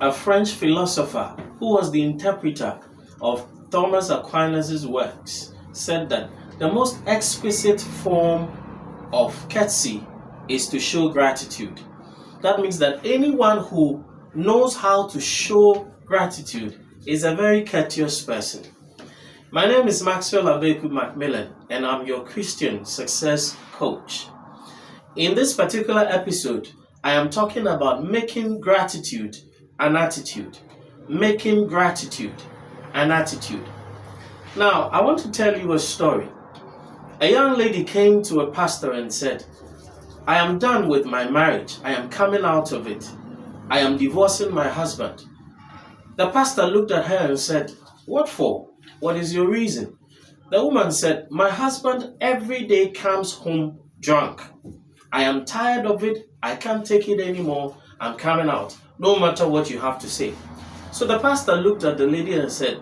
a French philosopher who was the interpreter of Thomas Aquinas' works, said that the most exquisite form of courtesy is to show gratitude. That means that anyone who knows how to show gratitude is a very courteous person. My name is Maxwell Abeku Macmillan, and I'm your Christian success coach. In this particular episode, I am talking about making gratitude an attitude. Making gratitude an attitude. Now, I want to tell you a story. A young lady came to a pastor and said, I am done with my marriage. I am coming out of it. I am divorcing my husband. The pastor looked at her and said, what for? What is your reason? The woman said, my husband every day comes home drunk. I am tired of it. I can't take it anymore. I'm coming out, no matter what you have to say. So the pastor looked at the lady and said,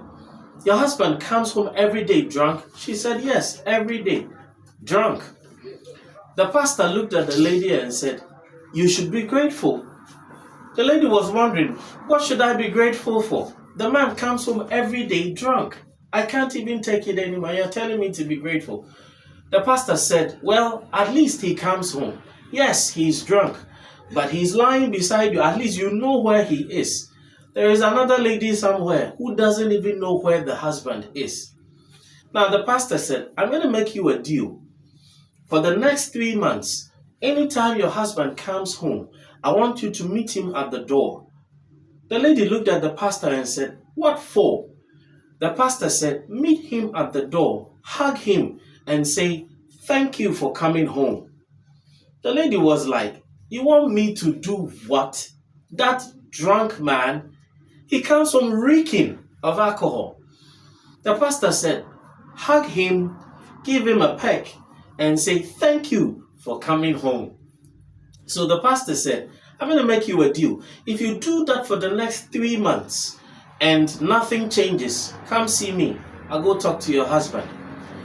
your husband comes home every day drunk? She said, yes, every day, drunk. The pastor looked at the lady and said, you should be grateful. The lady was wondering, what should I be grateful for? The man comes home every day drunk. I can't even take it anymore. You're telling me to be grateful. The pastor said, well, at least he comes home. Yes, he's drunk, but he's lying beside you. At least you know where he is. There is another lady somewhere who doesn't even know where the husband is. Now the pastor said, I'm going to make you a deal. For the next 3 months, anytime your husband comes home, I want you to meet him at the door. The lady looked at the pastor and said, what for? The pastor said, meet him at the door, hug him and say, thank you for coming home. The lady was like, you want me to do what? That drunk man, he comes home reeking of alcohol. The pastor said, hug him, give him a peck and say, thank you for coming home. So the pastor said, I'm going to make you a deal. If you do that for the next 3 months and nothing changes, come see me. I'll go talk to your husband.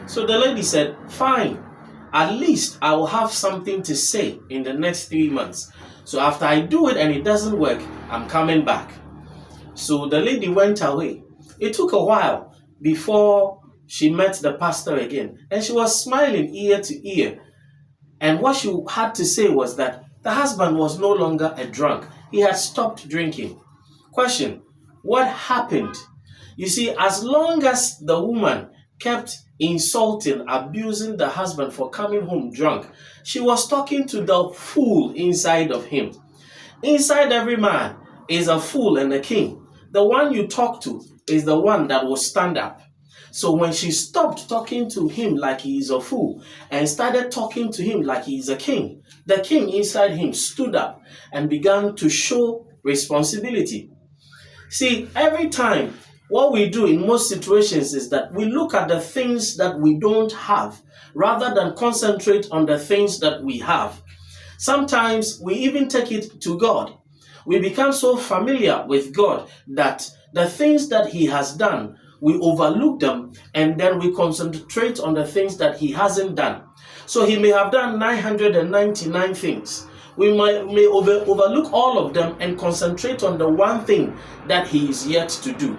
So the lady said, fine. At least I will have something to say in the next 3 months. So after I do it and it doesn't work, I'm coming back. So the lady went away. It took a while before she met the pastor again. And she was smiling ear to ear. And what she had to say was that the husband was no longer a drunk. He had stopped drinking. Question, what happened? You see, as long as the woman kept insulting, abusing the husband for coming home drunk, she was talking to the fool inside of him. Inside every man is a fool and a king. The one you talk to is the one that will stand up. So when she stopped talking to him like he is a fool and started talking to him like he is a king, the king inside him stood up and began to show responsibility. See, every time what we do in most situations is that we look at the things that we don't have rather than concentrate on the things that we have. Sometimes we even take it to God. We become so familiar with God that the things that he has done, we overlook them and then we concentrate on the things that he hasn't done. So he may have done 999 things. We may overlook all of them and concentrate on the one thing that he is yet to do.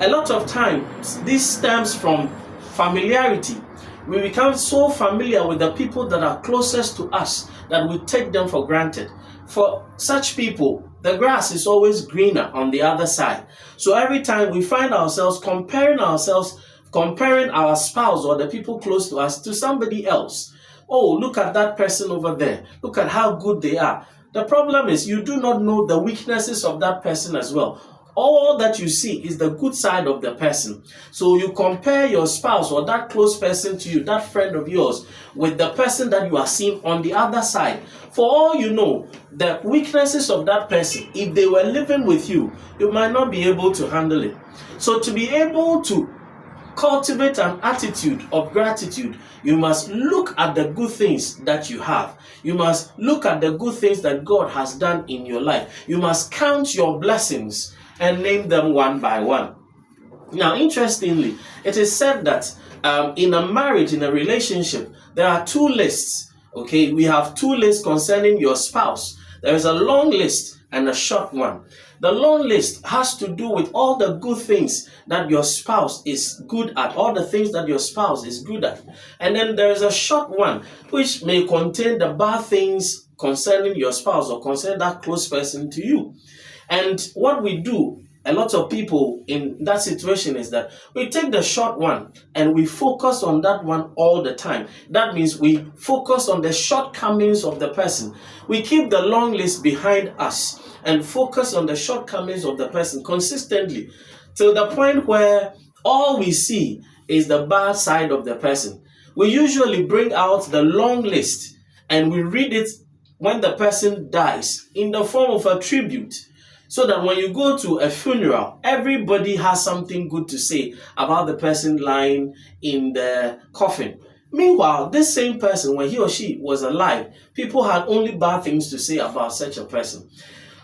A lot of times, this stems from familiarity. We become so familiar with the people that are closest to us that we take them for granted. For such people, the grass is always greener on the other side. So every time we find ourselves comparing our spouse or the people close to us to somebody else. Oh, look at that person over there. Look at how good they are. The problem is you do not know the weaknesses of that person as well. All that you see is the good side of the person. So you compare your spouse or that close person to you, that friend of yours, with the person that you are seeing on the other side. For all you know, the weaknesses of that person, if they were living with you, you might not be able to handle it. So to be able to cultivate an attitude of gratitude, you must look at the good things that you have. You must look at the good things that God has done in your life. You must count your blessings and name them one by one. Now, interestingly, it is said that in a marriage, in a relationship, there are 2 lists. Okay, we have 2 lists concerning your spouse. There is a long list and a short one. The long list has to do with all the good things that your spouse is good at, all the things that your spouse is good at. And then there is a short one which may contain the bad things concerning your spouse or concerning that close person to you. And what we do, a lot of people in that situation, is that we take the short one and we focus on that one all the time. That means we focus on the shortcomings of the person. We keep the long list behind us and focus on the shortcomings of the person consistently, to the point where all we see is the bad side of the person. We usually bring out the long list and we read it when the person dies in the form of a tribute, so that when you go to a funeral, everybody has something good to say about the person lying in the coffin. Meanwhile, this same person, when he or she was alive, people had only bad things to say about such a person.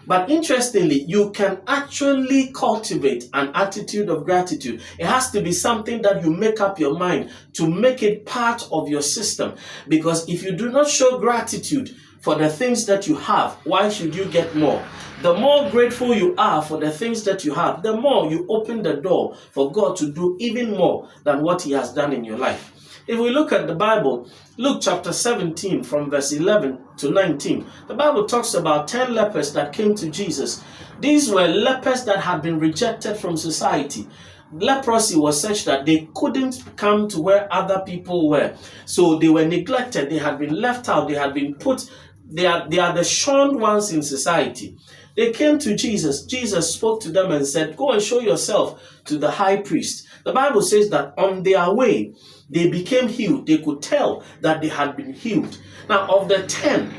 But interestingly, you can actually cultivate an attitude of gratitude. It has to be something that you make up your mind to make it part of your system. Because if you do not show gratitude for the things that you have, why should you get more? The more grateful you are for the things that you have, the more you open the door for God to do even more than what He has done in your life. If we look at the Bible, Luke chapter 17 from verse 11 to 19, the Bible talks about 10 lepers that came to Jesus. These were lepers that had been rejected from society. Leprosy was such that they couldn't come to where other people were. So they were neglected, they had been left out, they had been put, they are the shunned ones in society. They came to Jesus. Jesus spoke to them and said, "Go and show yourself to the high priest." The Bible says that on their way, they became healed. They could tell that they had been healed. Now, of the 10,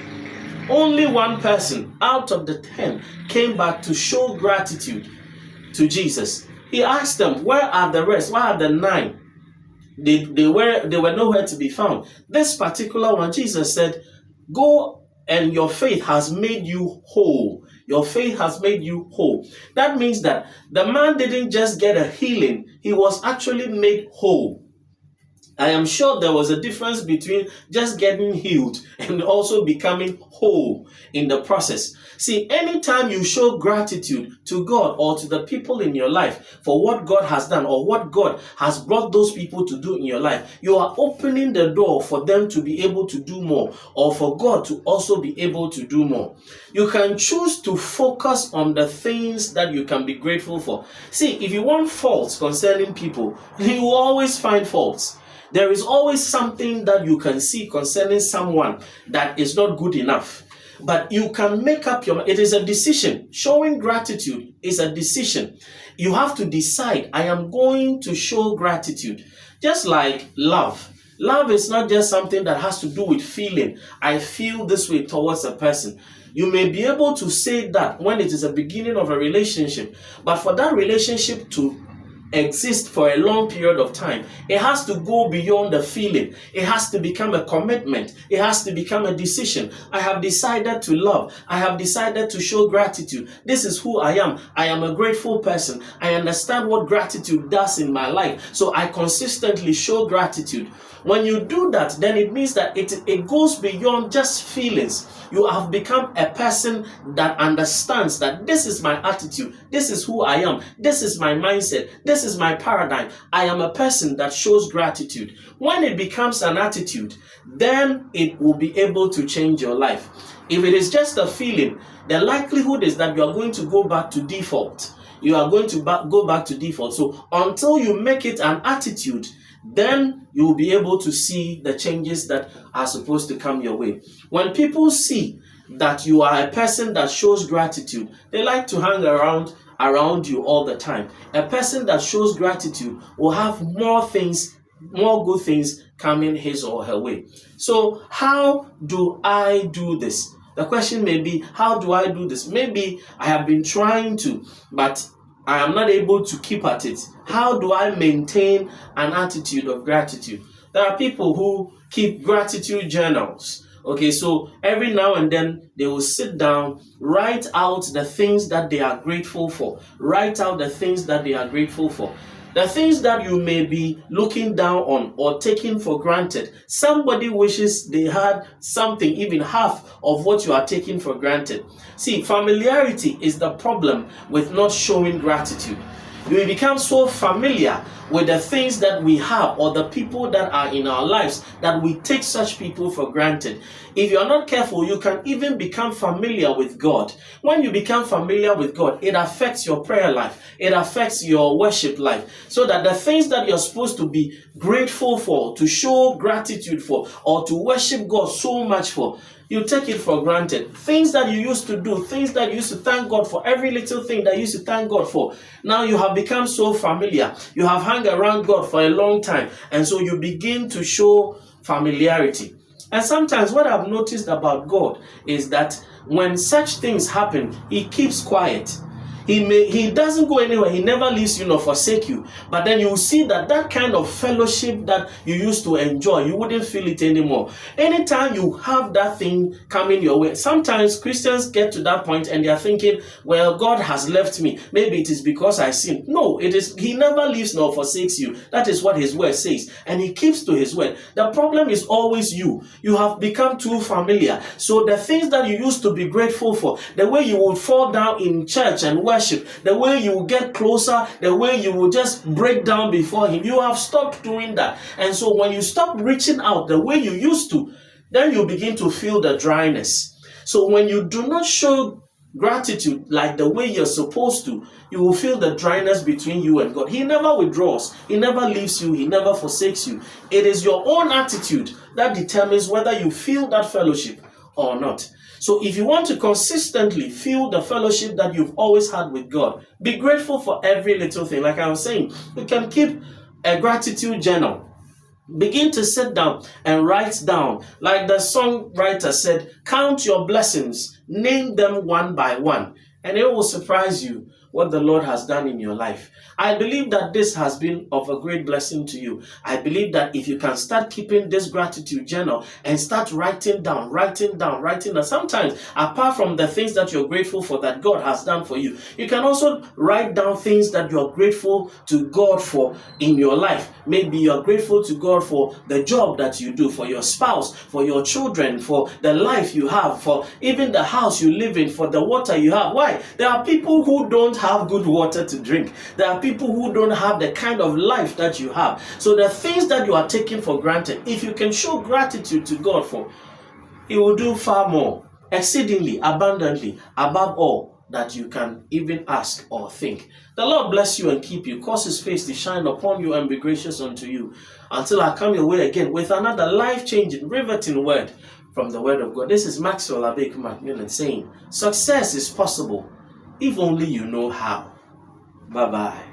only one person out of the 10 came back to show gratitude to Jesus. He asked them, "Where are the rest? Where are the 9? They were nowhere to be found." This particular one, Jesus said, "Go, and your faith has made you whole." Your faith has made you whole. That means that the man didn't just get a healing, he was actually made whole. I am sure there was a difference between just getting healed and also becoming whole in the process. See, anytime you show gratitude to God or to the people in your life for what God has done or what God has brought those people to do in your life, you are opening the door for them to be able to do more, or for God to also be able to do more. You can choose to focus on the things that you can be grateful for. See, if you want faults concerning people, you will always find faults. There is always something that you can see concerning someone that is not good enough. But you can make up your mind. It is a decision. Showing gratitude is a decision. You have to decide, I am going to show gratitude. Just like love. Love is not just something that has to do with feeling. I feel this way towards a person. You may be able to say that when it is a beginning of a relationship. But for that relationship to exist for a long period of time, it has to go beyond the feeling. It has to become a commitment. It has to become a decision. I have decided to love. I have decided to show gratitude. This is who I am. I am a grateful person. I understand what gratitude does in my life, so I consistently show gratitude. When you do that, then it means that it goes beyond just feelings. You have become a person that understands that this is my attitude, this is who I am, this is my mindset, this is my paradigm. I am a person that shows gratitude. When it becomes an attitude, then it will be able to change your life. If it is just a feeling, the likelihood is that you are going to go back to default. You are going to go back to default. So until you make it an attitude, then you will be able to see the changes that are supposed to come your way. When people see that you are a person that shows gratitude, they like to hang around you all the time. A person that shows gratitude will have more good things coming his or her way. So how do I do this? The question may be, how do I do this? Maybe I have been trying to, but I am not able to keep at it. How do I maintain an attitude of gratitude? There are people who keep gratitude journals. Okay, so every now and then they will sit down, write out the things that they are grateful for. Write out the things that they are grateful for. The things that you may be looking down on or taking for granted, somebody wishes they had something, even half of what you are taking for granted. See, familiarity is the problem with not showing gratitude. We become so familiar with the things that we have or the people that are in our lives that we take such people for granted. If you are not careful, you can even become familiar with God. When you become familiar with God, it affects your prayer life. It affects your worship life. So that the things that you're supposed to be grateful for, to show gratitude for, or to worship God so much for, you take it for granted. Things that you used to do, things that you used to thank God for, every little thing that you used to thank God for, now you have become so familiar. You have hung around God for a long time, and so you begin to show familiarity. And sometimes what I've noticed about God is that when such things happen, He keeps quiet. He doesn't go anywhere. He never leaves you nor forsake you. But then you see that kind of fellowship that you used to enjoy, you wouldn't feel it anymore. Anytime you have that thing coming your way, sometimes Christians get to that point and they are thinking, well, God has left me. Maybe it is because I sinned. No, it is. He never leaves nor forsakes you. That is what His word says. And He keeps to His word. The problem is always you. You have become too familiar. So the things that you used to be grateful for, the way you would fall down in church and worship, the way you will get closer, the way you will just break down before Him, you have stopped doing that. And so when you stop reaching out the way you used to, then you begin to feel the dryness. So when you do not show gratitude like the way you're supposed to, you will feel the dryness between you and God. He never withdraws. He never leaves you. He never forsakes you. It is your own attitude that determines whether you feel that fellowship or not. So if you want to consistently feel the fellowship that you've always had with God, be grateful for every little thing. Like I was saying, you can keep a gratitude journal. Begin to sit down and write down. Like the songwriter said, count your blessings, name them one by one, and it will surprise you what the Lord has done in your life. I believe that this has been of a great blessing to you. I believe that if you can start keeping this gratitude journal and start writing down. Sometimes, apart from the things that you're grateful for that God has done for you, you can also write down things that you're grateful to God for in your life. Maybe you're grateful to God for the job that you do, for your spouse, for your children, for the life you have, for even the house you live in, for the water you have. Why? There are people who don't have good water to drink. There are people who don't have the kind of life that you have. So the things that you are taking for granted, if you can show gratitude to God for, He will do far more, exceedingly, abundantly, above all that you can even ask or think. The Lord bless you and keep you, cause His face to shine upon you and be gracious unto you. Until I come your way again with another life-changing, riveting word from the Word of God. This is Maxwell Abek Macmillan saying, success is possible if only you know how. Bye-bye.